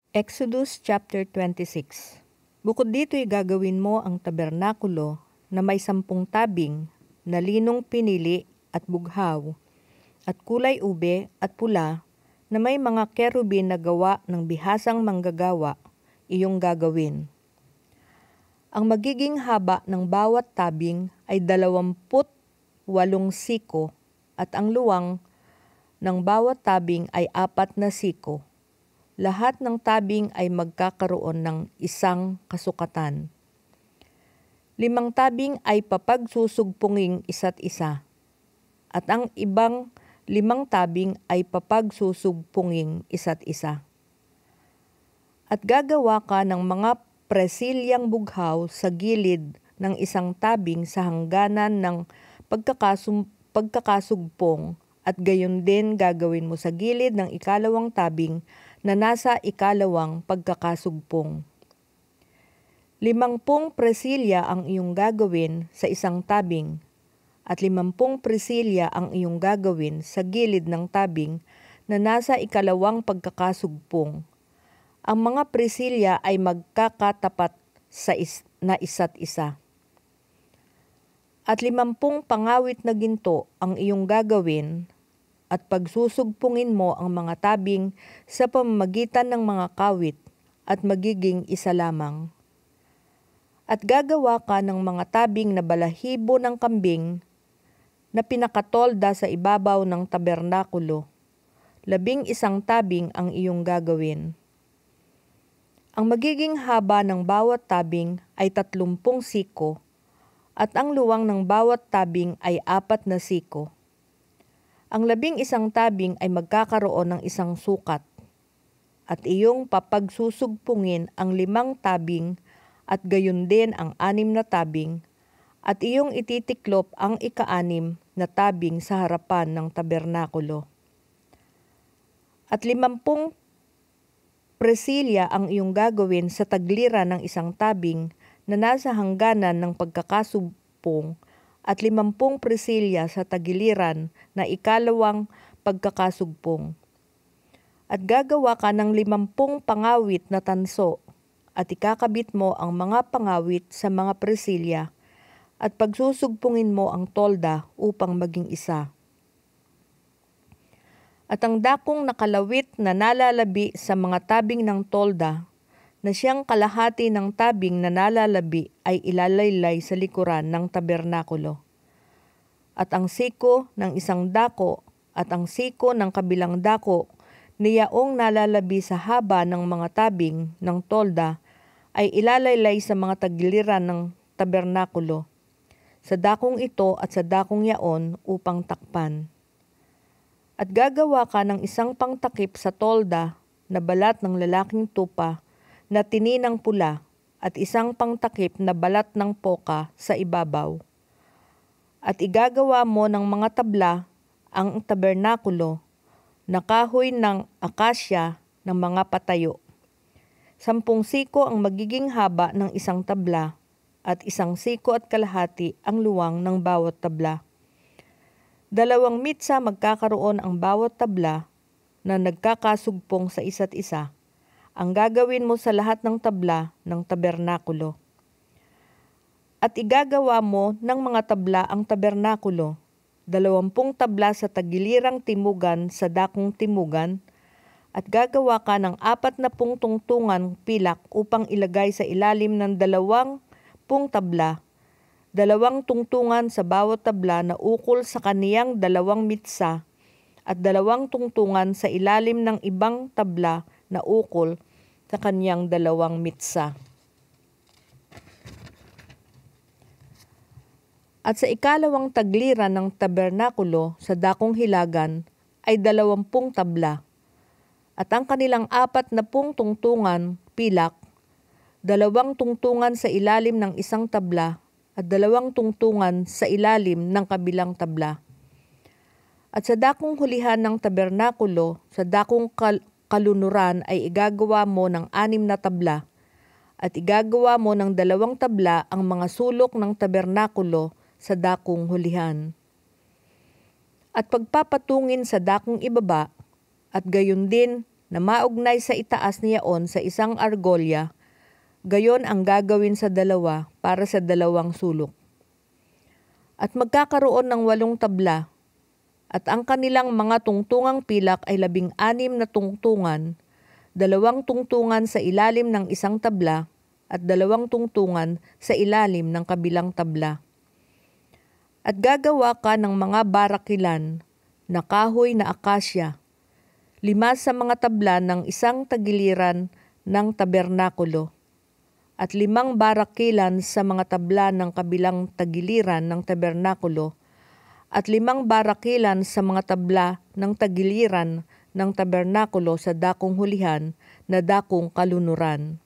Exodus chapter 26. Bukod dito'y gagawin mo ang tabernakulo na may 10 tabing na linong pinili at bughaw at kulay ube at pula na may mga kerubin na gawa ng bihasang manggagawa, iyong gagawin. Ang magiging haba ng bawat tabing ay 28 siko at ang luwang ng bawat tabing ay 4 na siko. Lahat ng tabing ay magkakaroon ng isang kasukatan. 5 tabing ay papagsusugpunging isa't isa, at ang ibang 5 tabing ay papagsusugpunging isa't isa. At gagawa ka ng mga presilyang bughaw sa gilid ng isang tabing sa hangganan ng pagkakasugpong, at gayon din gagawin mo sa gilid ng 2 tabing na nasa 2 pagkakasugpong. 50 presilya ang iyong gagawin sa isang tabing, at 50 presilya ang iyong gagawin sa gilid ng tabing na nasa 2 pagkakasugpong. Ang mga presilya ay magkakatapat na isa't isa. At 50 pangawit na ginto ang iyong gagawin, at pagsusugpungin mo ang mga tabing sa pamamagitan ng mga kawit, at magiging isa lamang. At gagawa ka ng mga tabing na balahibo ng kambing na pinakatolda sa ibabaw ng tabernakulo. 11 tabing ang iyong gagawin. Ang magiging haba ng bawat tabing ay 30 siko, at ang luwang ng bawat tabing ay 4 na siko. Ang 11 tabing ay magkakaroon ng isang sukat, at iyong papagsusugpungin ang 5 tabing at gayon din ang 6 na tabing, at iyong ititiklop ang 6 na tabing sa harapan ng tabernakulo. At 50 presilya ang iyong gagawin sa tagliran ng isang tabing na nasa hangganan ng pagkakasugpong, at 50 presilya sa tagiliran na 2 pagkakasugpong. At gagawa ka ng 50 pangawit na tanso, at ikakabit mo ang mga pangawit sa mga presilya, at pagsusugpungin mo ang tolda upang maging isa. At ang dakong nakalawit na nalalabi sa mga tabing ng tolda, na siyang kalahati ng tabing na nalalabi ay ilalaylay sa likuran ng tabernakulo. At ang siko ng isang dako at ang siko ng kabilang dako niyaong nalalabi sa haba ng mga tabing ng tolda ay ilalaylay sa mga tagiliran ng tabernakulo, sa dakong ito at sa dakong yaon upang takpan. At gagawa ka ng isang pangtakip sa tolda na balat ng lalaking tupa na tininang pula, at isang pangtakip na balat ng poka sa ibabaw. At igagawa mo ng mga tabla ang tabernakulo na kahoy ng akasya ng mga patayo. 10 siko ang magiging haba ng isang tabla, at 1 siko at kalahati ang luwang ng bawat tabla. 2 mitsa magkakaroon ang bawat tabla na nagkakasugpong sa isa't isa. Ang gagawin mo sa lahat ng tabla ng tabernakulo. At igagawa mo ng mga tabla ang tabernakulo, 20 tabla sa tagilirang timugan sa dakong timugan, at gagawa ka ng 40 tungtungan pilak upang ilagay sa ilalim ng 20 tabla, 2 tungtungan sa bawat tabla na ukol sa kaniyang 2 mitsa, at 2 tungtungan sa ilalim ng ibang tabla na ukol sa kaniyang 2 mitsa. At sa 2 tagliran ng tabernakulo sa dakong hilagan ay 20 tabla, at ang kanilang 40 tungtungan pilak, 2 tungtungan sa ilalim ng isang tabla at 2 tungtungan sa ilalim ng kabilang tabla. At sa dakong hulihan ng tabernakulo sa dakong kalunuran ay igagawa mo ng 6 na tabla, at igagawa mo ng 2 tabla ang mga sulok ng tabernakulo sa dakong hulihan. At pagpapatungin sa dakong ibaba, at gayon din na maugnay sa itaas niyaon sa isang argolya, gayon ang gagawin sa dalawa para sa dalawang sulok. At magkakaroon ng 8 tabla, at ang kanilang mga tungtungang pilak ay 16 na tungtungan, 2 tungtungan sa ilalim ng isang tabla, at 2 tungtungan sa ilalim ng kabilang tabla. At gagawa ka ng mga barakilan na kahoy na akasya, 5 sa mga tabla ng isang tagiliran ng tabernakulo, at 5 barakilan sa mga tabla ng kabilang tagiliran ng tabernakulo, at 5 barakilan sa mga tabla ng tagiliran ng tabernakulo sa dakong hulihan na dakong kalunuran.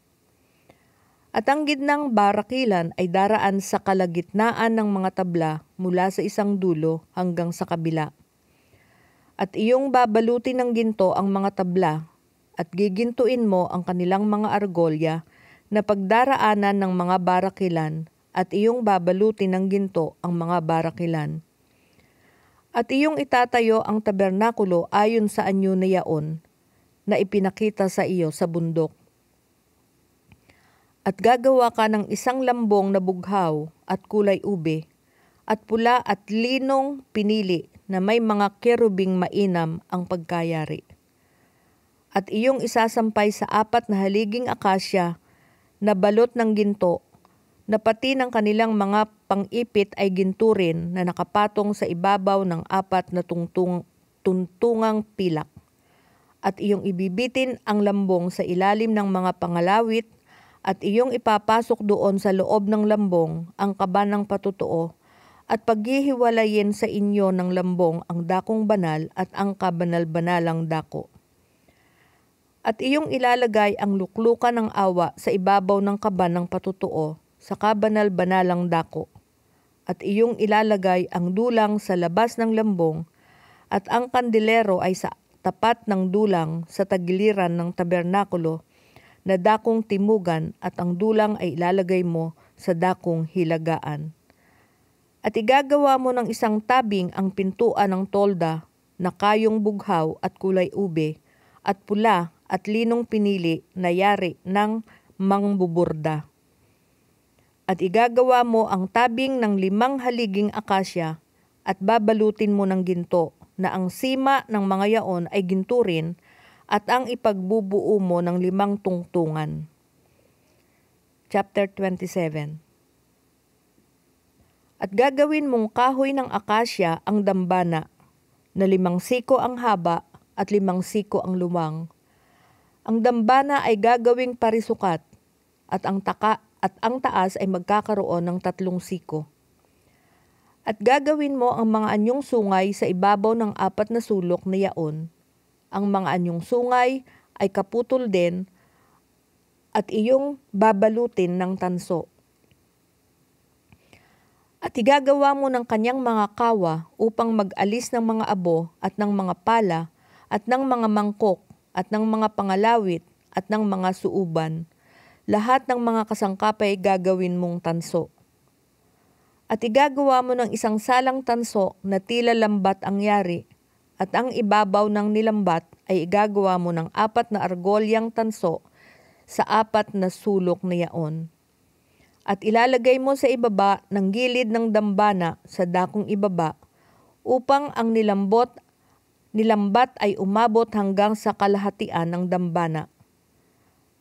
At ang gitnang barakilan ay daraan sa kalagitnaan ng mga tabla mula sa isang dulo hanggang sa kabila. At iyong babalutin ng ginto ang mga tabla, at gigintuin mo ang kanilang mga argolya na pagdaraanan ng mga barakilan, at iyong babalutin ng ginto ang mga barakilan. At iyong itatayo ang tabernakulo ayon sa anyo na yaon, na ipinakita sa iyo sa bundok. At gagawa ka ng isang lambong na bughaw at kulay ube, at pula at linong pinili na may mga kerubing mainam ang pagkayari. At iyong isasampay sa 4 na haliging akasya na balot ng ginto, na pati ng kanilang mga pang-ipit ay ginto rin na nakapatong sa ibabaw ng 4 na tuntungang pilak. At iyong ibibitin ang lambong sa ilalim ng mga pangalawit, at iyong ipapasok doon sa loob ng lambong ang kaba ng patutuo, at paghihiwalayin sa inyo ng lambong ang dakong banal at ang kabanal-banalang dako. At iyong ilalagay ang luklukan ng awa sa ibabaw ng kaba ng patutuo sa kabanal-banalang dako. At iyong ilalagay ang dulang sa labas ng lambong, at ang kandilero ay sa tapat ng dulang sa tagiliran ng tabernakulo na dakong timugan, at ang dulang ay ilalagay mo sa dakong hilagaan. At igagawa mo ng isang tabing ang pintuan ng tolda na kayong bughaw at kulay ube, at pula at linong pinili na yari ng mangbuburda. At igagawa mo ang tabing ng 5 haliging akasya, at babalutin mo ng ginto, na ang sima ng mga yaon ay ginto rin, at ang ipagbubuo mo ng 5 tungtungan. Chapter 27. At gagawin mong kahoy ng akasya ang dambana, na 5 siko ang haba at 5 siko ang luwang. Ang dambana ay gagawing parisukat, at ang taas ay magkakaroon ng 3 siko. At gagawin mo ang mga anyong sungay sa ibabaw ng 4 na sulok na yaon. Ang mga anyong sungay ay kaputol din, at iyong babalutin ng tanso. At igagawa mo ng kanyang mga kawa upang mag-alis ng mga abo at ng mga pala at ng mga mangkok at ng mga pangalawit at ng mga suuban. Lahat ng mga kasangkapay gagawin mong tanso. At igagawa mo ng isang salang tanso na tila lambat ang yari, at ang ibabaw ng nilambat ay igagawa mo ng 4 na argolyang tanso sa 4 na sulok na yaon. At ilalagay mo sa ibaba ng gilid ng dambana sa dakong ibaba, upang ang nilambat ay umabot hanggang sa kalahatian ng dambana.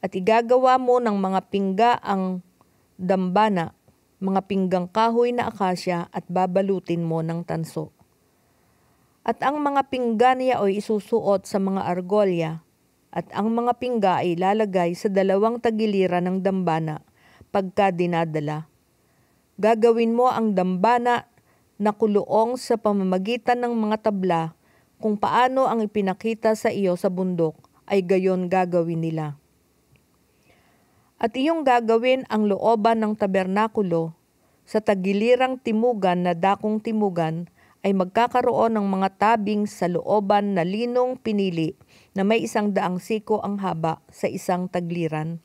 At igagawa mo ng mga pingga ang dambana, mga pinggang kahoy na akasya, at babalutin mo ng tanso. At ang mga pingga niya ay isusuot sa mga argolya, at ang mga pingga ay ilalagay sa 2 tagiliran ng dambana pagka dinadala. Gagawin mo ang dambana na kuluong sa pamamagitan ng mga tabla, kung paano ang ipinakita sa iyo sa bundok, ay gayon gagawin nila. At iyong gagawin ang looban ng tabernakulo sa tagilirang timugan na dakong timugan, ay magkakaroon ng mga tabing sa looban na linong pinili na may 100 siko ang haba sa isang tagliran.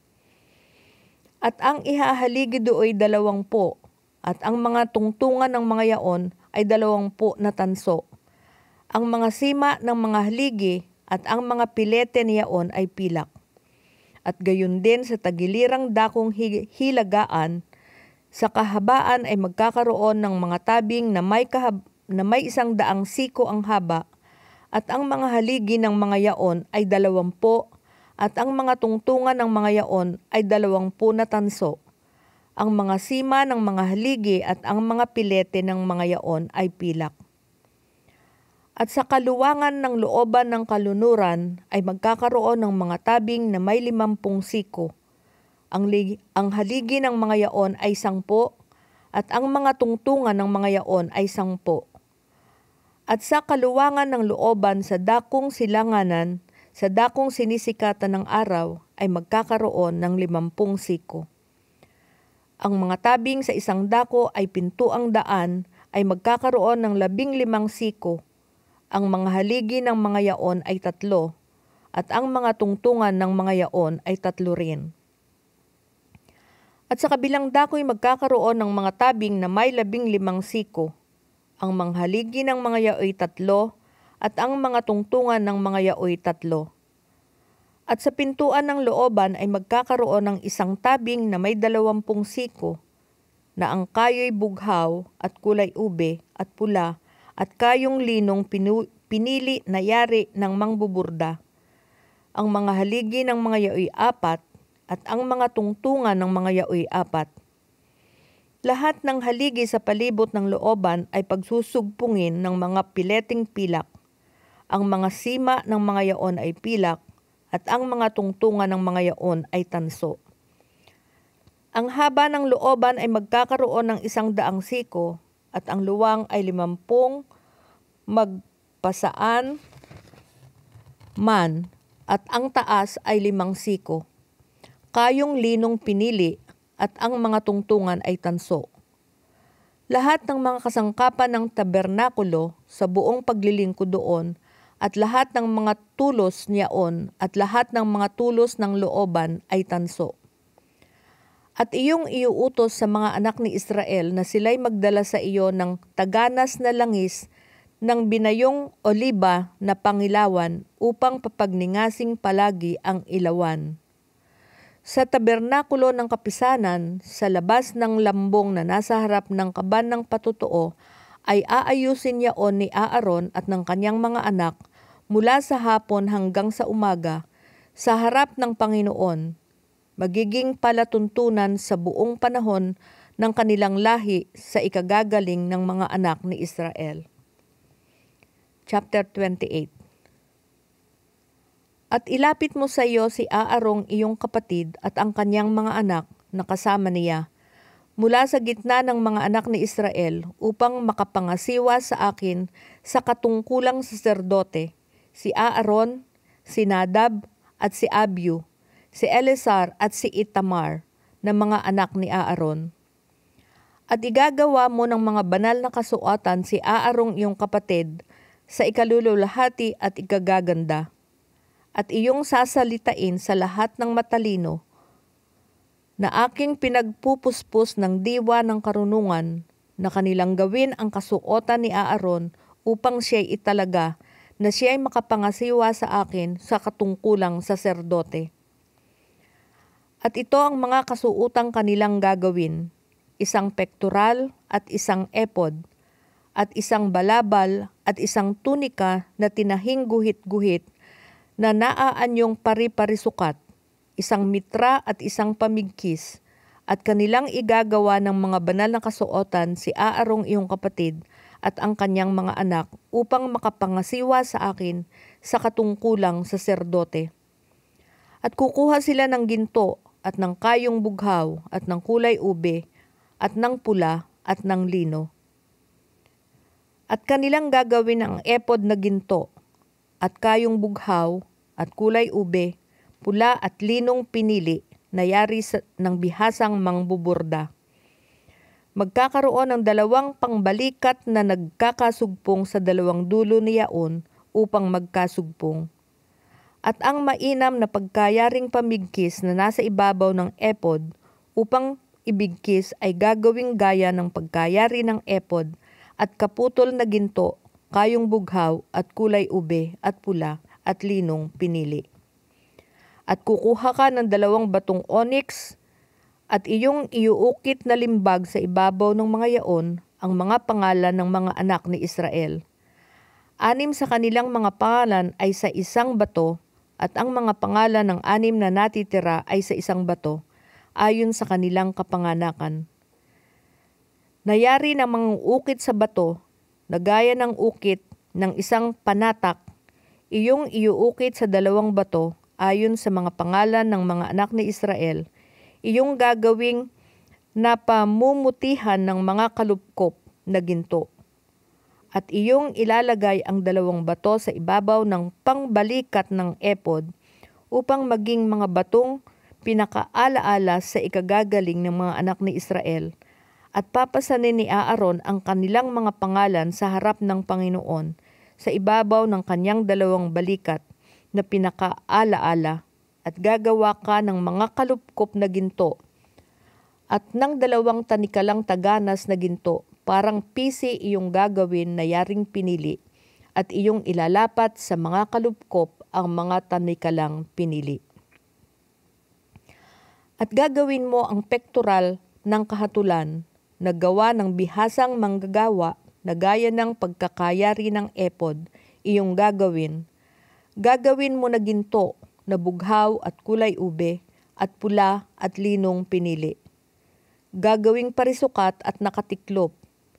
At ang ihahaligi do'y 20, at ang mga tungtungan ng mga yaon ay 20 na tanso. Ang mga sima ng mga haligi at ang mga pilete niyaon ay pilak. At gayon din sa tagilirang dakong hilagaan, sa kahabaan ay magkakaroon ng mga tabing na may 100 siko ang haba, at ang mga haligi ng mga yaon ay 20, at ang mga tungtungan ng mga yaon ay 20 na tanso. Ang mga sima ng mga haligi at ang mga pilete ng mga yaon ay pilak. At sa kaluwangan ng looban ng kalunuran ay magkakaroon ng mga tabing na may 50 siko. Ang haligi ng mga yaon ay 10, at ang mga tungtungan ng mga yaon ay 10. At sa kaluwangan ng looban sa dakong silanganan, sa dakong sinisikatan ng araw, ay magkakaroon ng 50 siko. Ang mga tabing sa isang dako ay pintuang daan ay magkakaroon ng 15 siko. Ang mga haligi ng mga yaon ay 3, at ang mga tungtungan ng mga yaon ay 3 rin. At sa kabilang dako'y magkakaroon ng mga tabing na may 15 siko. Ang mga haligi ng mga yaoy 3, at ang mga tungtungan ng mga yaoy 3. At sa pintuan ng looban ay magkakaroon ng isang tabing na may 20 siko, na ang kayo'y bughaw at kulay ube at pula, at kayong linong pinili na yari ng mangbuburda. Ang mga haligi ng mga yaoy 4, at ang mga tungtungan ng mga yaoy 4. Lahat ng haligi sa palibot ng looban ay pagsusugpungin ng mga pileteng pilak. Ang mga sima ng mga yaon ay pilak, at ang mga tungtungan ng mga yaon ay tanso. Ang haba ng looban ay magkakaroon ng 100 siko, at ang luwang ay 50 magpasaan man, at ang taas ay 5 siko. Kayong linong pinili, at ang mga tungtungan ay tanso. Lahat ng mga kasangkapan ng tabernakulo sa buong paglilingkod doon, at lahat ng mga tulos niyaon, at lahat ng mga tulos ng looban ay tanso. At iyong iuutos sa mga anak ni Israel na sila'y magdala sa iyo ng taganas na langis ng binayong oliba na pangilawan upang papagningasing palagi ang ilawan. Sa tabernakulo ng kapisanan, sa labas ng lambong na nasa harap ng kaban ng patutuo, ay aayusin yaon ni Aaron at ng kanyang mga anak mula sa hapon hanggang sa umaga, sa harap ng Panginoon, magiging palatuntunan sa buong panahon ng kanilang lahi sa ikagagaling ng mga anak ni Israel. Chapter 28. At ilapit mo sa iyo si Aarong iyong kapatid at ang kanyang mga anak na kasama niya, mula sa gitna ng mga anak ni Israel upang makapangasiwa sa akin sa katungkulang saserdote, si Aaron, si Nadab at si Abiu, si Eleazar at si Itamar na mga anak ni Aaron. At igagawa mo ng mga banal na kasuotan si Aarong iyong kapatid sa ikalululahati at ikagaganda. At iyong sasalitain sa lahat ng matalino na aking pinagpupuspos ng diwa ng karunungan na kanilang gawin ang kasuotan ni Aaron upang siya'y italaga na siya'y makapangasiwa sa akin sa katungkulang saserdote. At ito ang mga kasuotang kanilang gagawin, 1 pektoral at 1 epod, at 1 balabal at 1 tunika na tinahing guhit-guhit na naaanyong pari-parisukat, 1 mitra at 1 pamigkis, at kanilang igagawa ng mga banal na kasuotan si Aarong iyong kapatid at ang kanyang mga anak upang makapangasiwa sa akin sa katungkulang saserdote. At kukuha sila ng ginto at ng kayong bughaw at ng kulay ube at ng pula at ng lino. At kanilang gagawin ang epod na ginto at kayong bughaw at kulay ube, pula at linong pinili na yari ng bihasang mangbuburda. Magkakaroon ng 2 pangbalikat na nagkakasugpong sa 2 dulo ni yaon upang magkasugpong. At ang mainam na pagkayaring pamigkis na nasa ibabaw ng epod upang ibigkis ay gagawing gaya ng pagkayari ng epod at kaputol na ginto, kayong bughaw at kulay ube at pula at linong pinili. At kukuha ka ng 2 batong onyx at iyong iuukit na limbag sa ibabaw ng mga yaon ang mga pangalan ng mga anak ni Israel. 6 sa kanilang mga pangalan ay sa isang bato at ang mga pangalan ng 6 na natitira ay sa isang bato ayon sa kanilang kapanganakan. Nayari ng mga ukit sa bato na gaya ng ukit ng isang panatak, iyong iuukit sa 2 bato ayon sa mga pangalan ng mga anak ni Israel, iyong gagawing napamumutihan ng mga kalupkop na ginto. At iyong ilalagay ang 2 bato sa ibabaw ng pangbalikat ng epod upang maging mga batong pinakaalaala sa ikagagaling ng mga anak ni Israel. At papasanin ni Aaron ang kanilang mga pangalan sa harap ng Panginoon sa ibabaw ng kanyang 2 balikat na pinakaalaala, at gagawa ka ng mga kalupkop na ginto at ng 2 tanikalang taganas na ginto. Parang pisi iyong gagawin na yaring pinili at iyong ilalapat sa mga kalupkop ang mga tanikalang pinili. At gagawin mo ang pektoral ng kahatulan na gawa ng bihasang manggagawa na gaya ng pagkakayari ng epod, iyong gagawin. Gagawin mo na ginto, na bughaw at kulay ube, at pula at linong pinili. Gagawing parisukat at nakatiklop.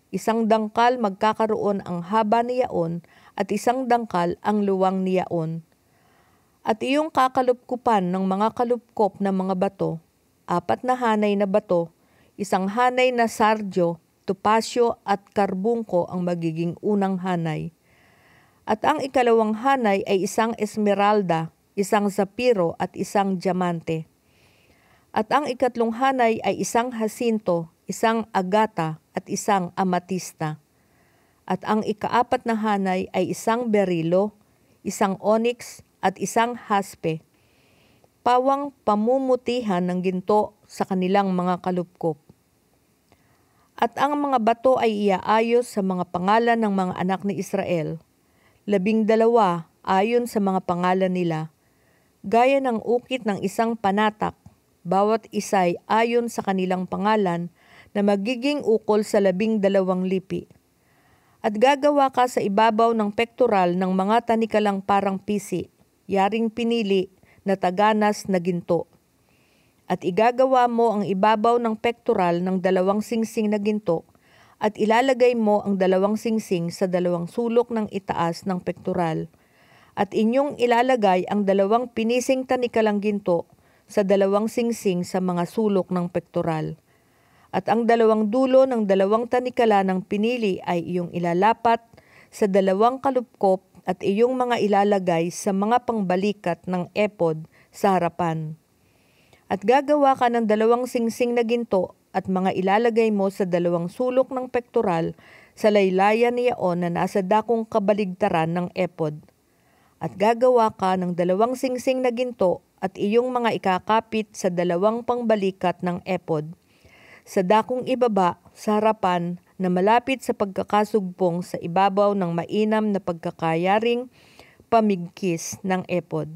1 dangkal magkakaroon ang haba ni yaon at 1 dangkal ang luwang ni yaon. At iyong kakalupkupan ng mga kalupkop na mga bato, 4 na hanay na bato, 1 hanay na sardio, topasyo at karbungko ang magiging unang hanay. At ang 2 hanay ay 1 esmeralda, 1 sapiro at 1 diamante. At ang 3 hanay ay 1 hasinto, 1 agata at 1 amatista. At ang 4 na hanay ay 1 berilo, 1 onyx at 1 haspe. Pawang pamumutihan ng ginto sa kanilang mga kalupkop. At ang mga bato ay iaayos sa mga pangalan ng mga anak ni Israel, 12 ayon sa mga pangalan nila, gaya ng ukit ng 1 panatak, bawat isa'y ayon sa kanilang pangalan na magiging ukol sa 12 lipi. At gagawa ka sa ibabaw ng pektoral ng mga tanikalang parang pisi, yaring pinili na taganas na ginto. At igagawa mo ang ibabaw ng pektoral ng 2 singsing na ginto at ilalagay mo ang 2 singsing sa 2 sulok ng itaas ng pektoral. At inyong ilalagay ang 2 pinising tanikalang ginto sa 2 singsing sa mga sulok ng pektoral. At ang 2 dulo ng 2 tanikala ng pinili ay iyong ilalapat sa 2 kalupkop at iyong mga ilalagay sa mga pangbalikat ng epod sa harapan. At gagawa ka ng 2 singsing na ginto at mga ilalagay mo sa 2 sulok ng pektoral sa laylayan ni yaon na nasa dakong kabaligtaran ng epod. At gagawa ka ng 2 singsing na ginto at iyong mga ikakapit sa 2 pangbalikat ng epod, sa dakong ibaba sa harapan na malapit sa pagkakasugpong sa ibabaw ng mainam na pagkakayaring pamigkis ng epod.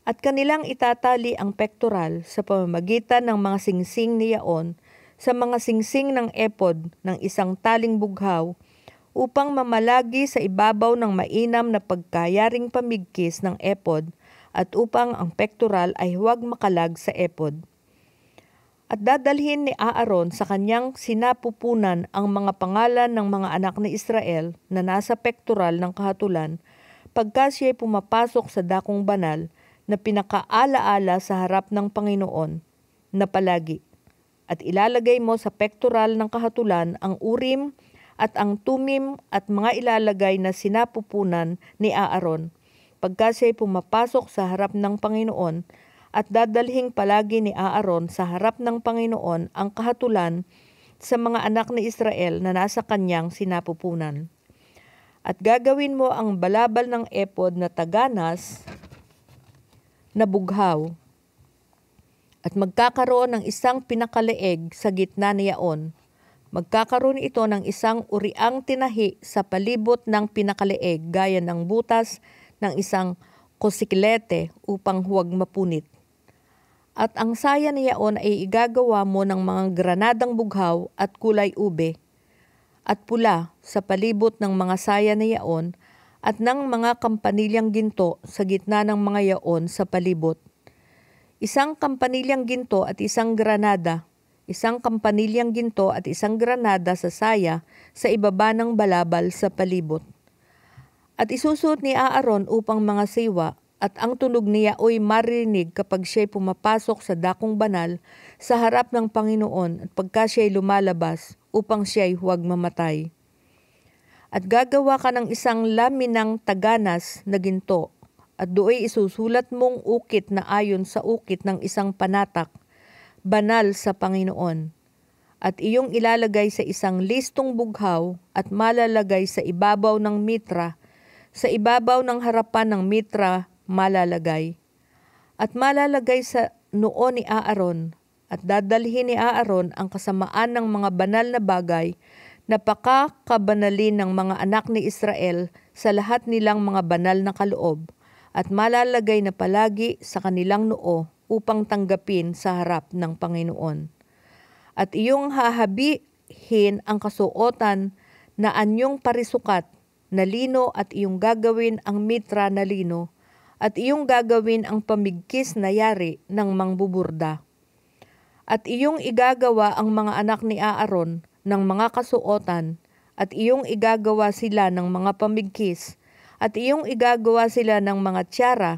At kanilang itatali ang pektoral sa pamamagitan ng mga singsing ni yaon sa mga singsing ng epod ng 1 taling bughaw upang mamalagi sa ibabaw ng mainam na pagkayaring pamigkis ng epod at upang ang pektoral ay huwag makalag sa epod. At dadalhin ni Aaron sa kanyang sinapupunan ang mga pangalan ng mga anak ni Israel na nasa pektoral ng kahatulan pagka siya'y pumapasok sa dakong banal na pinakaalaala sa harap ng Panginoon na palagi. At ilalagay mo sa pektoral ng kahatulan ang Urim at ang Tumim at mga ilalagay na sinapupunan ni Aaron pagka siya'y pumapasok sa harap ng Panginoon, at dadalhing palagi ni Aaron sa harap ng Panginoon ang kahatulan sa mga anak ni Israel na nasa kanyang sinapupunan. At gagawin mo ang balabal ng epod na taganas na bughaw, at magkakaroon ng 1 pinakaleeg sa gitna niyaon. Magkakaroon ito ng 1 uriang tinahi sa palibot ng pinakaleeg gaya ng butas ng isang kosiklete upang huwag mapunit. At ang saya na yaon ay igagawa mo ng mga granadang bughaw at kulay ube at pula sa palibot ng mga saya na yaon at ng mga kampanilyang ginto sa gitna ng mga yaon sa palibot. Isang kampanilyang ginto at isang granada, isang kampanilyang ginto at isang granada sa saya sa ibaba ng balabal sa palibot. At isusuot ni Aaron upang mga siwa at ang tunog niya ay marinig kapag siya'y pumapasok sa dakong banal sa harap ng Panginoon at pagka siya'y lumalabas upang siya'y huwag mamatay. At gagawa ka ng isang laminang taganas na ginto at do'y isusulat mong ukit na ayon sa ukit ng isang panatak, banal sa Panginoon. At iyong ilalagay sa isang listong bughaw at malalagay sa ibabaw ng mitra, sa ibabaw ng harapan ng mitra malalagay. At malalagay sa noo ni Aaron at dadalhin ni Aaron ang kasamaan ng mga banal na bagay na pakakabanalin ng mga anak ni Israel sa lahat nilang mga banal na kaloob at malalagay na palagi sa kanilang noo upang tanggapin sa harap ng Panginoon. At iyong hahabihin ang kasuotan na anyong parisukat na lino at iyong gagawin ang mitra na lino at iyong gagawin ang pamigkis na yari ng mangbuburda. At iyong igagawa ang mga anak ni Aaron ng mga kasuotan at iyong igagawa sila ng mga pamigkis at iyong igagawa sila ng mga tiyara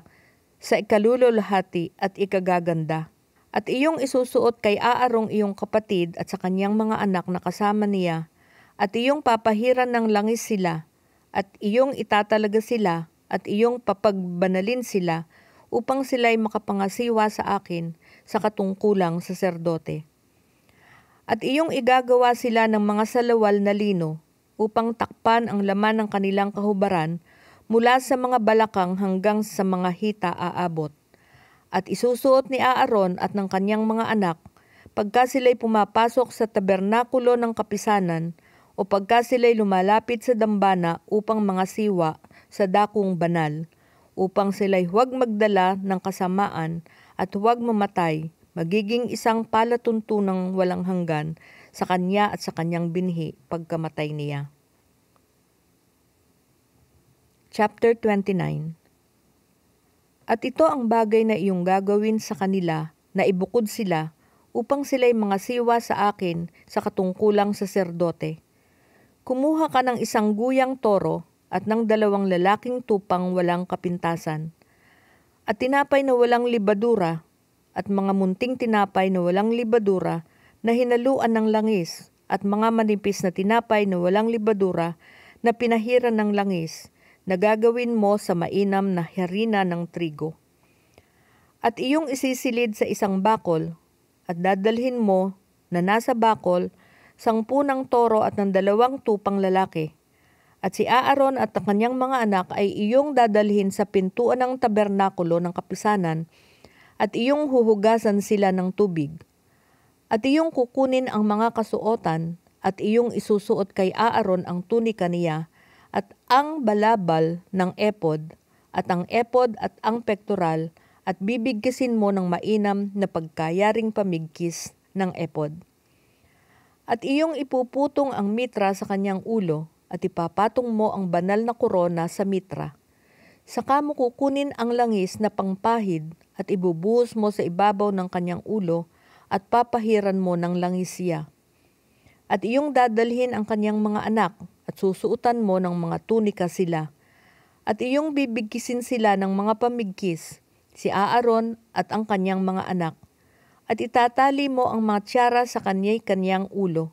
sa ikalululhati at ikagaganda. At iyong isusuot kay Aarong iyong kapatid at sa kanyang mga anak na kasama niya, at iyong papahiran ng langis sila, at iyong itatalaga sila, at iyong papagbanalin sila, upang sila'y makapangasiwa sa akin sa katungkulang saserdote. At iyong igagawa sila ng mga salawal na lino, upang takpan ang laman ng kanilang kahubaran, mula sa mga balakang hanggang sa mga hita aabot. At isusuot ni Aaron at ng kanyang mga anak, pagka sila'y pumapasok sa tabernakulo ng kapisanan, o pagka sila'y lumalapit sa dambana upang mga siwa sa dakong banal, upang sila'y huwag magdala ng kasamaan at huwag mamatay, magiging isang palatuntunang walang hanggan sa kanya at sa kanyang binhi pagkamatay niya. Chapter 29. At ito ang bagay na iyong gagawin sa kanila na ibukod sila upang sila'y mga siwa sa akin sa katungkulang saserdote. Kumuha ka ng isang guyang toro at ng 2 lalaking tupang walang kapintasan, at tinapay na walang libadura at mga munting tinapay na walang libadura na hinaluan ng langis at mga manipis na tinapay na walang libadura na pinahiran ng langis na gagawin mo sa mainam na harina ng trigo. At iyong isisilid sa isang bakol at dadalhin mo na nasa bakol 10 toro at ng 2 tupang lalaki. At si Aaron at ang kanyang mga anak ay iyong dadalhin sa pintuan ng tabernakulo ng kapisanan at iyong huhugasan sila ng tubig. At iyong kukunin ang mga kasuotan at iyong isusuot kay Aaron ang tunika niya at ang balabal ng epod at ang epod at ang pektoral at bibigkisin mo ng mainam na pagkayaring pamigkis ng epod. At iyong ipuputong ang mitra sa kanyang ulo at ipapatong mo ang banal na korona sa mitra. Saka mo kukunin ang langis na pangpahid at ibubuhos mo sa ibabaw ng kanyang ulo at papahiran mo ng langis siya. At iyong dadalhin ang kanyang mga anak at susuotan mo ng mga tunika sila. At iyong bibigkisin sila ng mga pamigkis, si Aaron at ang kanyang mga anak. At itatali mo ang mga tiyara sa kanyang ulo.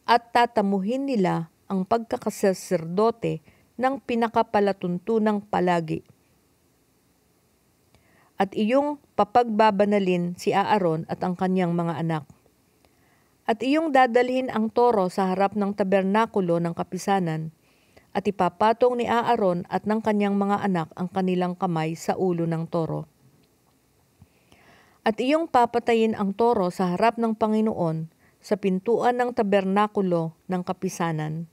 At tatamuhin nila ang pagkakasaserdote ng pinakapalatuntunang palagi. At iyong papagbabanalin si Aaron at ang kanyang mga anak. At iyong dadalhin ang toro sa harap ng tabernakulo ng kapisanan, at ipapatong ni Aaron at ng kanyang mga anak ang kanilang kamay sa ulo ng toro. At iyong papatayin ang toro sa harap ng Panginoon sa pintuan ng tabernakulo ng kapisanan.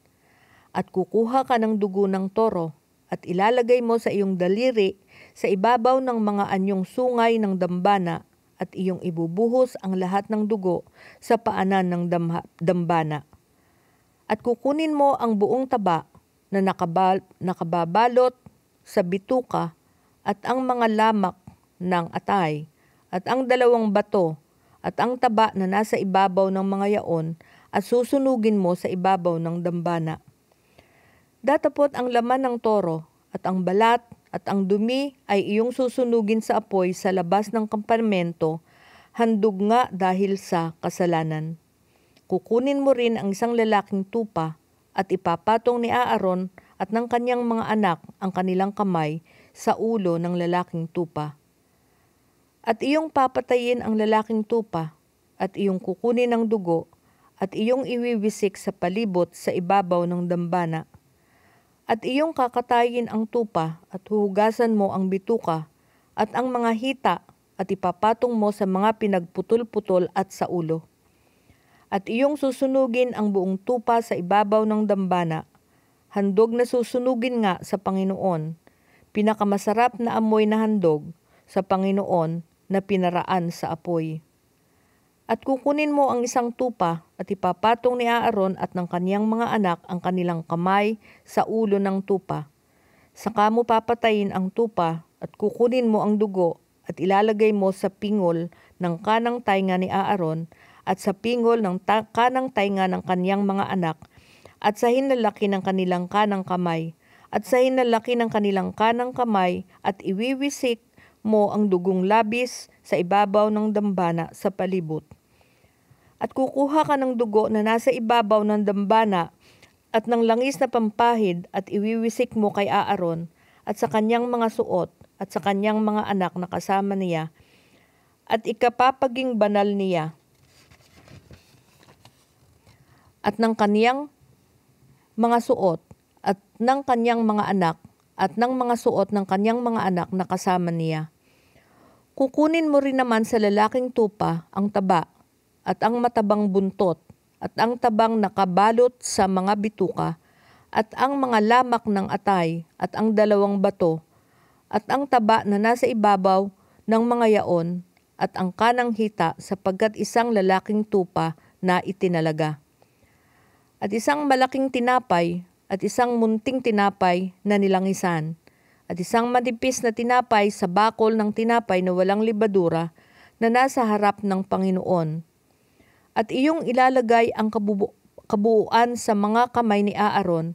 At kukuha ka ng dugo ng toro at ilalagay mo sa iyong daliri sa ibabaw ng mga anyong sungay ng dambana at iyong ibubuhos ang lahat ng dugo sa paanan ng dambana. At kukunin mo ang buong taba na nakababalot sa bituka at ang mga lamak ng atay at ang 2 bato at ang taba na nasa ibabaw ng mga yaon at susunugin mo sa ibabaw ng dambana. Datapot ang laman ng toro at ang balat at ang dumi ay iyong susunugin sa apoy sa labas ng kampamento, handog nga dahil sa kasalanan. Kukunin mo rin ang isang lalaking tupa at ipapatong ni Aaron at ng kanyang mga anak ang kanilang kamay sa ulo ng lalaking tupa. At iyong papatayin ang lalaking tupa at iyong kukunin ang dugo at iyong iwiwisik sa palibot sa ibabaw ng dambana. At iyong kakatayin ang tupa at huhugasan mo ang bituka at ang mga hita at ipapatong mo sa mga pinagputol-putol at sa ulo. At iyong susunugin ang buong tupa sa ibabaw ng dambana, handog na susunugin nga sa Panginoon, pinakamasarap na amoy na handog sa Panginoon na pinaraan sa apoy. At kukunin mo ang isang tupa at ipapatong ni Aaron at ng kaniyang mga anak ang kanilang kamay sa ulo ng tupa. Saka mo papatayin ang tupa at kukunin mo ang dugo at ilalagay mo sa pingol ng kanang tainga ni Aaron at sa pingol ng kanang tainga ng kaniyang mga anak at sa hinlalaki ng kanilang kanang kamay at sa hinlalaki ng kanilang kanang kamay at iwiwisik mo ang dugong labis sa ibabaw ng dambana sa palibot. At kukuha ka ng dugo na nasa ibabaw ng dambana at ng langis na pampahid at iwiwisik mo kay Aaron at sa kanyang mga suot at sa kanyang mga anak na kasama niya at ikapapaging banal niya at ng kaniyang mga suot at ng kanyang mga anak at ng mga suot ng kanyang mga anak na kasama niya. Kukunin mo rin naman sa lalaking tupa ang taba at ang matabang buntot at ang tabang nakabalot sa mga bituka at ang mga lamak ng atay at ang 2 bato at ang taba na nasa ibabaw ng mga yaon at ang kanang hita sapagkat isang lalaking tupa na itinalaga. At isang malaking tinapay at isang munting tinapay na nilangisan at isang manipis na tinapay sa bakol ng tinapay na walang libadura na nasa harap ng Panginoon. At iyong ilalagay ang kabuuan sa mga kamay ni Aaron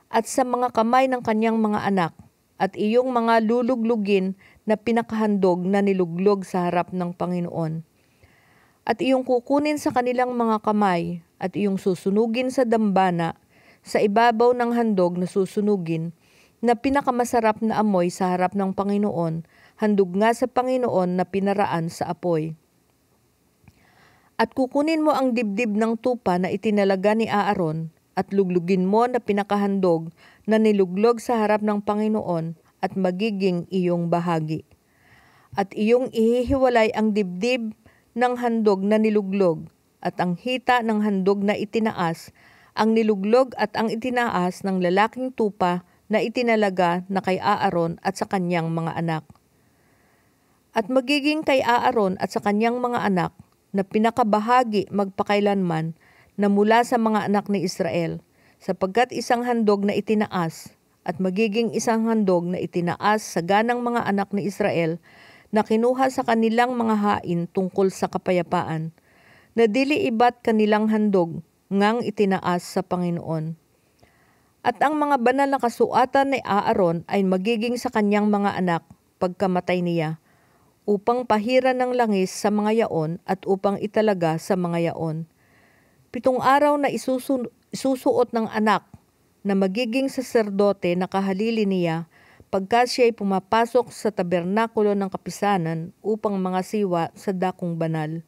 at sa mga kamay ng kanyang mga anak at iyong mga luluglugin na pinakahandog na niluglog sa harap ng Panginoon. At iyong kukunin sa kanilang mga kamay at iyong susunugin sa dambana sa ibabaw ng handog na susunugin na pinakamasarap na amoy sa harap ng Panginoon, handog nga sa Panginoon na pinaraan sa apoy. At kukunin mo ang dibdib ng tupa na itinalaga ni Aaron at luglugin mo na pinakahandog na niluglog sa harap ng Panginoon at magiging iyong bahagi. At iyong ihihiwalay ang dibdib ng handog na niluglog at ang hita ng handog na itinaas, ang niluglog at ang itinaas ng lalaking tupa na itinalaga na kay Aaron at sa kanyang mga anak. At magiging kay Aaron at sa kanyang mga anak na pinakabahagi magpakailanman na mula sa mga anak ni Israel, sapagkat isang handog na itinaas at magiging isang handog na itinaas sa ganang mga anak ni Israel na kinuha sa kanilang mga hain tungkol sa kapayapaan, na dili iba't kanilang handog ngang itinaas sa Panginoon. At ang mga banal na kasuatan ni Aaron ay magiging sa kanyang mga anak pagkamatay niya, upang pahiran ng langis sa mga yaon at upang italaga sa mga yaon. 7 araw na isusuot ng anak na magiging saserdote na kahalili niya pagka siya'y pumapasok sa tabernakulo ng kapisanan upang mga siwa sa dakong banal.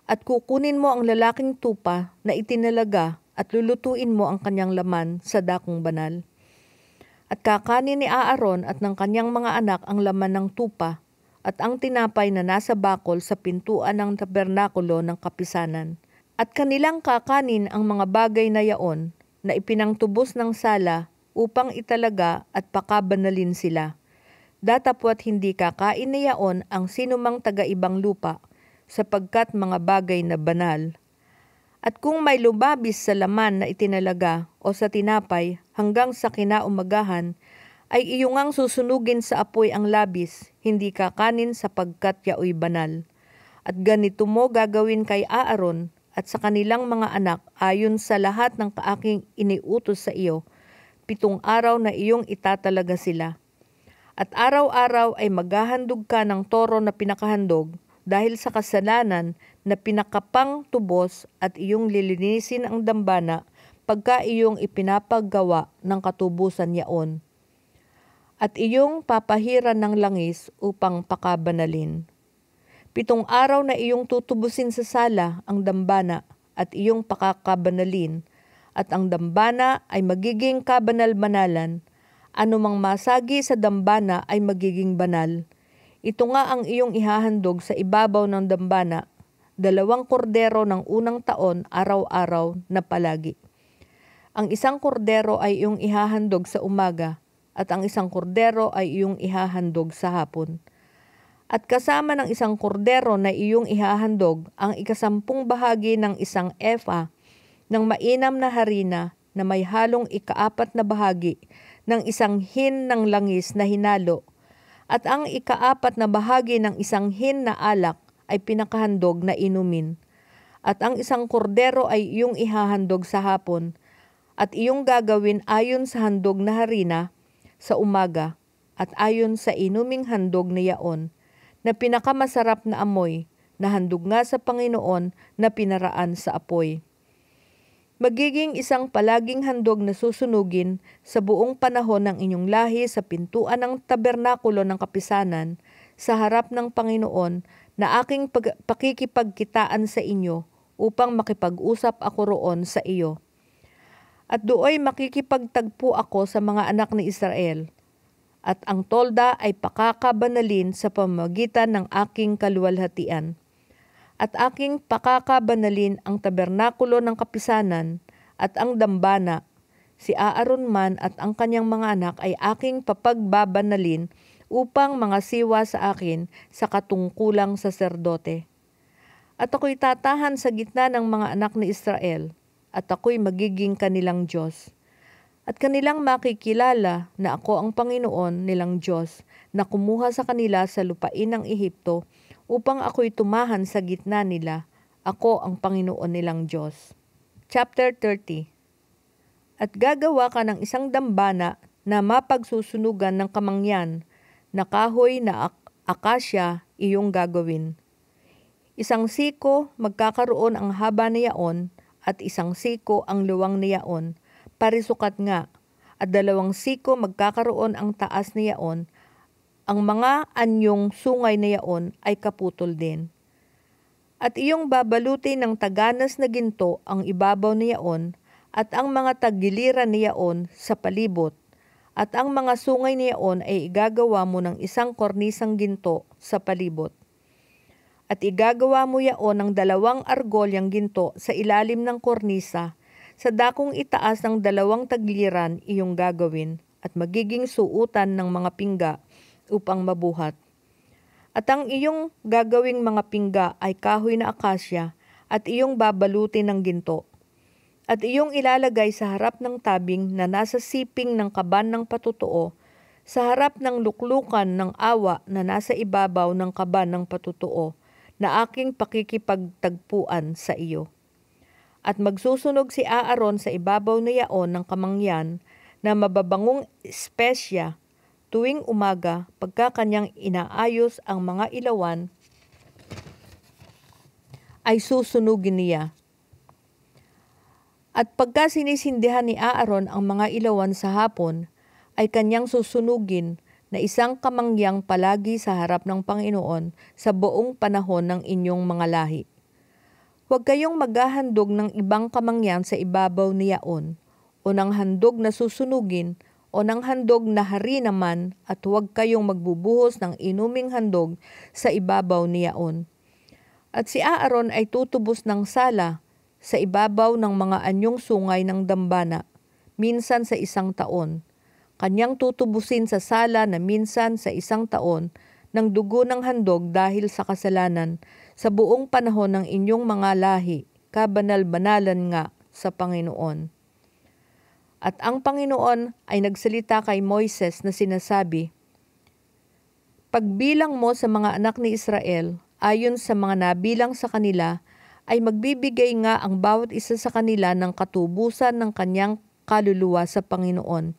At kukunin mo ang lalaking tupa na itinalaga at lulutuin mo ang kanyang laman sa dakong banal. At kakanin ni Aaron at ng kanyang mga anak ang laman ng tupa at ang tinapay na nasa bakol sa pintuan ng tabernakulo ng kapisanan. At kanilang kakanin ang mga bagay na yaon na ipinangtubos ng sala upang italaga at pakabanalin sila. Datapwat hindi kakain na yaon ang sinumang taga-ibang lupa, sapagkat mga bagay na banal. At kung may lumabis sa laman na itinalaga o sa tinapay hanggang sa kinaumagahan, ay iyong susunugin sa apoy ang labis, hindi kakanin sapagkat yaoy banal. At ganito mo gagawin kay Aaron at sa kanilang mga anak ayon sa lahat ng aking iniutos sa iyo. 7 araw na iyong itatalaga sila. At araw-araw ay maghahandog ka ng toro na pinakahandog dahil sa kasalanan na pinakapang tubos at iyong lilinisin ang dambana pagka iyong ipinapagawa ng katubusan yaon. At iyong papahiran ng langis upang pakabanalin. 7 araw na iyong tutubusin sa sala ang dambana at iyong pakakabanalin, at ang dambana ay magiging kabanal-banalan. Anumang masagi sa dambana ay magiging banal. Ito nga ang iyong ihahandog sa ibabaw ng dambana, 2 kordero ng unang taon araw-araw na palagi. Ang 1 kordero ay iyong ihahandog sa umaga, at ang 1 kordero ay iyong ihahandog sa hapon. At kasama ng 1 kordero na iyong ihahandog ang 10 bahagi ng 1 efa ng mainam na harina na may halong 4 na bahagi ng 1 hin ng langis na hinalo, at ang 4 na bahagi ng 1 hin na alak ay pinakahandog na inumin. At ang 1 kordero ay iyong ihahandog sa hapon, at iyong gagawin ayon sa handog na harina sa umaga, at ayon sa inuming handog na yaon, na pinakamasarap na amoy, na handog nga sa Panginoon na pinaraan sa apoy. Magiging isang palaging handog na susunugin sa buong panahon ng inyong lahi sa pintuan ng tabernakulo ng kapisanan sa harap ng Panginoon na aking pakikipagkitaan sa inyo upang makipag-usap ako roon sa iyo. At dooy makikipagtagpo ako sa mga anak ni Israel, at ang tolda ay pakakabanalin sa pamamagitan ng aking kaluwalhatian. At aking pakakabanalin ang tabernakulo ng kapisanan at ang dambana. Si Aaron man at ang kanyang mga anak ay aking papagbabanalin upang mga siwa sa akin sa katungkulang saserdote. At ako'y tatahan sa gitna ng mga anak ni Israel, at ako'y magiging kanilang Diyos. At kanilang makikilala na ako ang Panginoon nilang Diyos na kumuha sa kanila sa lupain ng Ehipto upang ako'y tumahan sa gitna nila. Ako ang Panginoon nilang Diyos. Chapter 30. At gagawa ka ng 1 dambana na mapagsusunugan ng kamangyan, na kahoy na akasya iyong gagawin. 1 siko magkakaroon ang haba na yaon, at 1 siko ang luwang na yaon, parisukat nga, at 2 siko magkakaroon ang taas na yaon. Ang mga anyong sungay na yaon ay kaputol din. At iyong babalutin ng taganas na ginto ang ibabaw na yaon, at ang mga tagiliran na yaon sa palibot, at ang mga sungay na yaon ay igagawa mo ng 1 kornisang ginto sa palibot. At igagawa mo yaon ng 2 argolyang ginto sa ilalim ng kornisa, sa dakong itaas ng 2 tagliran iyong gagawin, at magiging suutan ng mga pingga upang mabuhat. At ang iyong gagawing mga pingga ay kahoy na akasya, at iyong babalutin ng ginto. At iyong ilalagay sa harap ng tabing na nasa siping ng kaban ng patutuo, sa harap ng luklukan ng awa na nasa ibabaw ng kaban ng patutuo, na aking pakikipagtagpuan sa iyo. At magsusunog si Aaron sa ibabaw na yaon ng kamangyan na mababangong espesya tuwing umaga pagka kanyang inaayos ang mga ilawan, ay susunugin niya. At pagka sinisindihan ni Aaron ang mga ilawan sa hapon, ay kanyang susunugin na 1 kamangyang palagi sa harap ng Panginoon sa buong panahon ng inyong mga lahi. Huwag kayong maghahandog ng ibang kamangyan sa ibabaw ni yaon, o ng handog na susunugin, o ng handog na hari naman, at huwag kayong magbubuhos ng inuming handog sa ibabaw ni yaon. At si Aaron ay tutubos ng sala sa ibabaw ng mga anyong sungay ng dambana, minsan sa 1 taon. Kanyang tutubusin sa sala na minsan sa 1 taon ng dugo ng handog dahil sa kasalanan sa buong panahon ng inyong mga lahi, kabanal-banalan nga sa Panginoon. At ang Panginoon ay nagsalita kay Moises na sinasabi, "Pagbilang mo sa mga anak ni Israel, ayon sa mga nabilang sa kanila, ay magbibigay nga ang bawat isa sa kanila ng katubusan ng kanyang kaluluwa sa Panginoon.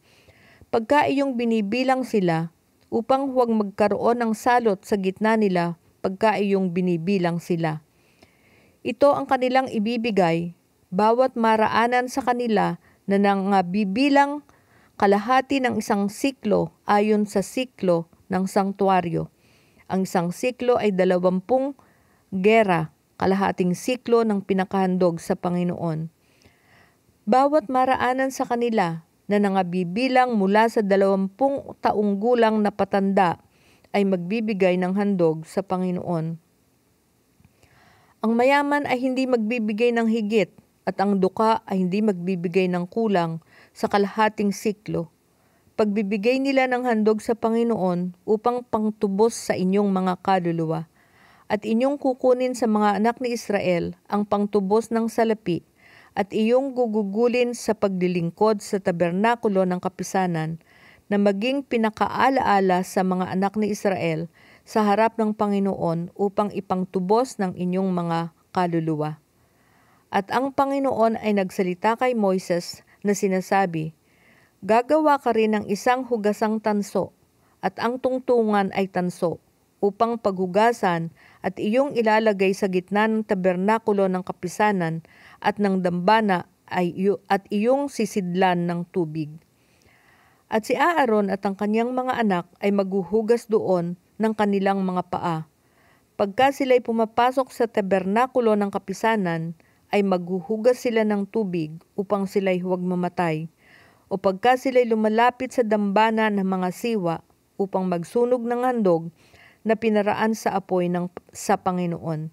Pagka iyong binibilang sila, upang huwag magkaroon ng salot sa gitna nila pagka iyong binibilang sila. Ito ang kanilang ibibigay, bawat maraanan sa kanila na nangabibilang kalahati ng 1 siklo ayon sa siklo ng sanktuaryo. Ang 1 siklo ay 20 gera, kalahating siklo ng pinakahandog sa Panginoon. Bawat maraanan sa kanila na nangabibilang mula sa 20 taong gulang na patanda ay magbibigay ng handog sa Panginoon. Ang mayaman ay hindi magbibigay ng higit at ang duka ay hindi magbibigay ng kulang sa kalahating siklo. Pagbibigay nila ng handog sa Panginoon upang pangtubos sa inyong mga kaluluwa. At inyong kukunin sa mga anak ni Israel ang pangtubos ng salapi at iyong gugugulin sa paglilingkod sa tabernakulo ng kapisanan na maging pinakaalaala sa mga anak ni Israel sa harap ng Panginoon upang ipangtubos ng inyong mga kaluluwa." At ang Panginoon ay nagsalita kay Moises na sinasabi, "Gagawa ka rin ng 1 hugasang tanso at ang tungtungan ay tanso upang paghugasan at iyong ilalagay sa gitna ng tabernakulo ng kapisanan at ng dambana at iyong sisidlan ng tubig. At si Aaron at ang kanyang mga anak ay maghuhugas doon ng kanilang mga paa. Pagka sila'y pumapasok sa tabernakulo ng kapisanan, ay maghuhugas sila ng tubig upang sila'y huwag mamatay. O pagka sila'y lumalapit sa dambana ng mga siwa upang magsunog ng handog na pinaraan sa apoy sa Panginoon.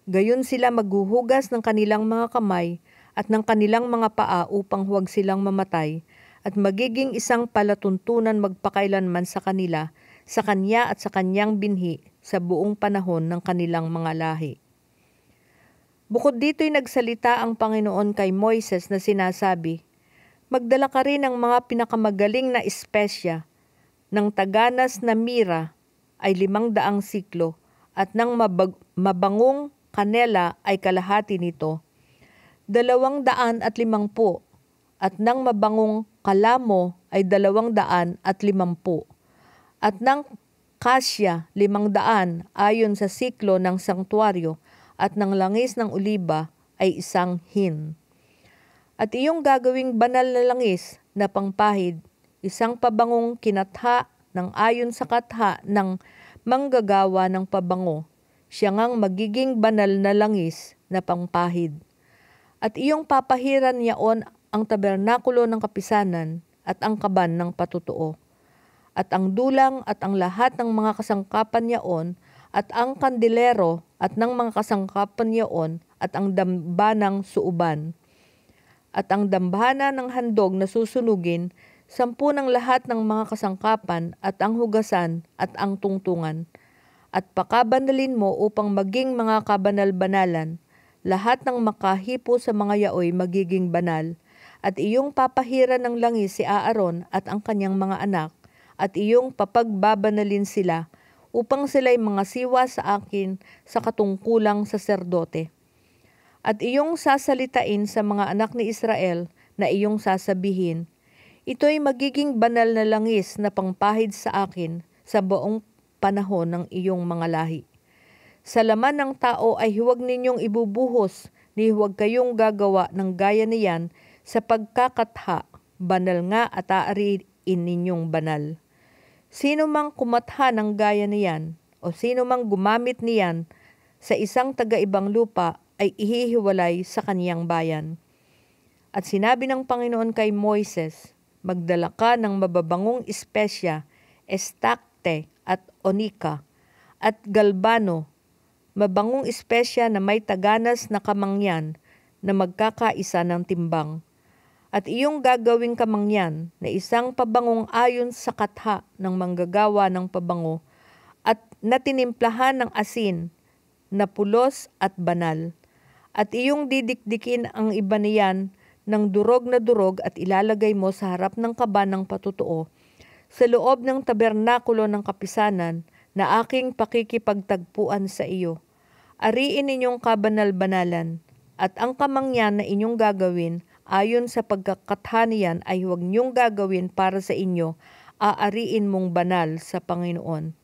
Gayon sila maghuhugas ng kanilang mga kamay at ng kanilang mga paa upang huwag silang mamatay at magiging isang palatuntunan magpakailanman sa kanila, sa kanya at sa kanyang binhi sa buong panahon ng kanilang mga lahi." Bukod dito'y nagsalita ang Panginoon kay Moises na sinasabi, "Magdala ka rin ng mga pinakamagaling na espesya, ng taganas na mira ay 500 siklo, at ng mabangong kanela ay kalahati nito, 250, at ng mabangong kalamo ay 250, at ng kasya 500 ayon sa siklo ng sanktuaryo, at ng langis ng oliba ay 1 hin. At iyong gagawing banal na langis na pangpahid, 1 pabangong kinatha ng ayon sa katha ng manggagawa ng pabango, siya ngang magiging banal na langis na pangpahid. At iyong papahiran yaon ang tabernakulo ng kapisanan at ang kaban ng patutuo, at ang dulang at ang lahat ng mga kasangkapan yaon, at ang kandilero at ng mga kasangkapan yaon, at ang dambanang suuban, at ang dambana ng handog na susunugin, 10 ng lahat ng mga kasangkapan, at ang hugasan at ang tungtungan. At pakabanalin mo upang maging mga kabanal-banalan, lahat ng makahipo sa mga yaoy magiging banal. At iyong papahiran ng langis si Aaron at ang kanyang mga anak, at iyong papagbabanalin sila, upang sila'y mga siwa sa akin sa katungkulang saserdote. At iyong sasalitain sa mga anak ni Israel na iyong sasabihin, ito'y magiging banal na langis na pangpahid sa akin sa buong panahon ng iyong mga lahi. Sa laman ng tao ay huwag ninyong ibubuhos, ni huwag kayong gagawa ng gaya niyan sa pagkakatha, banal nga at aariin ninyong banal. Sino mang kumatha ng gaya niyan o sino mang gumamit niyan sa isang taga-ibang lupa ay ihihiwalay sa kaniyang bayan." At sinabi ng Panginoon kay Moises, "Magdala ka ng mababangong espesya, estakte at onika, at galbano, mabangong espesya na may taganas na kamangyan na magkakaisa ng timbang. At iyong gagawing kamangyan na isang pabangong ayon sa katha ng manggagawa ng pabango at natinimplahan ng asin na pulos at banal. At iyong didikdikin ang iba niyan ng durog na durog at ilalagay mo sa harap ng kaba ng patutuo sa loob ng tabernakulo ng kapisanan na aking pakikipagtagpuan sa iyo. Ariin ninyong kabanal-banalan at ang kamangyan na inyong gagawin ayon sa pagkakatha niyan ay huwag niyong gagawin para sa inyo, aariin mong banal sa Panginoon.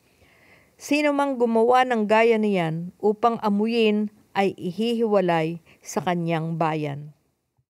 Sino mang gumawa ng gaya niyan upang amuyin ay ihihiwalay sa kanyang bayan.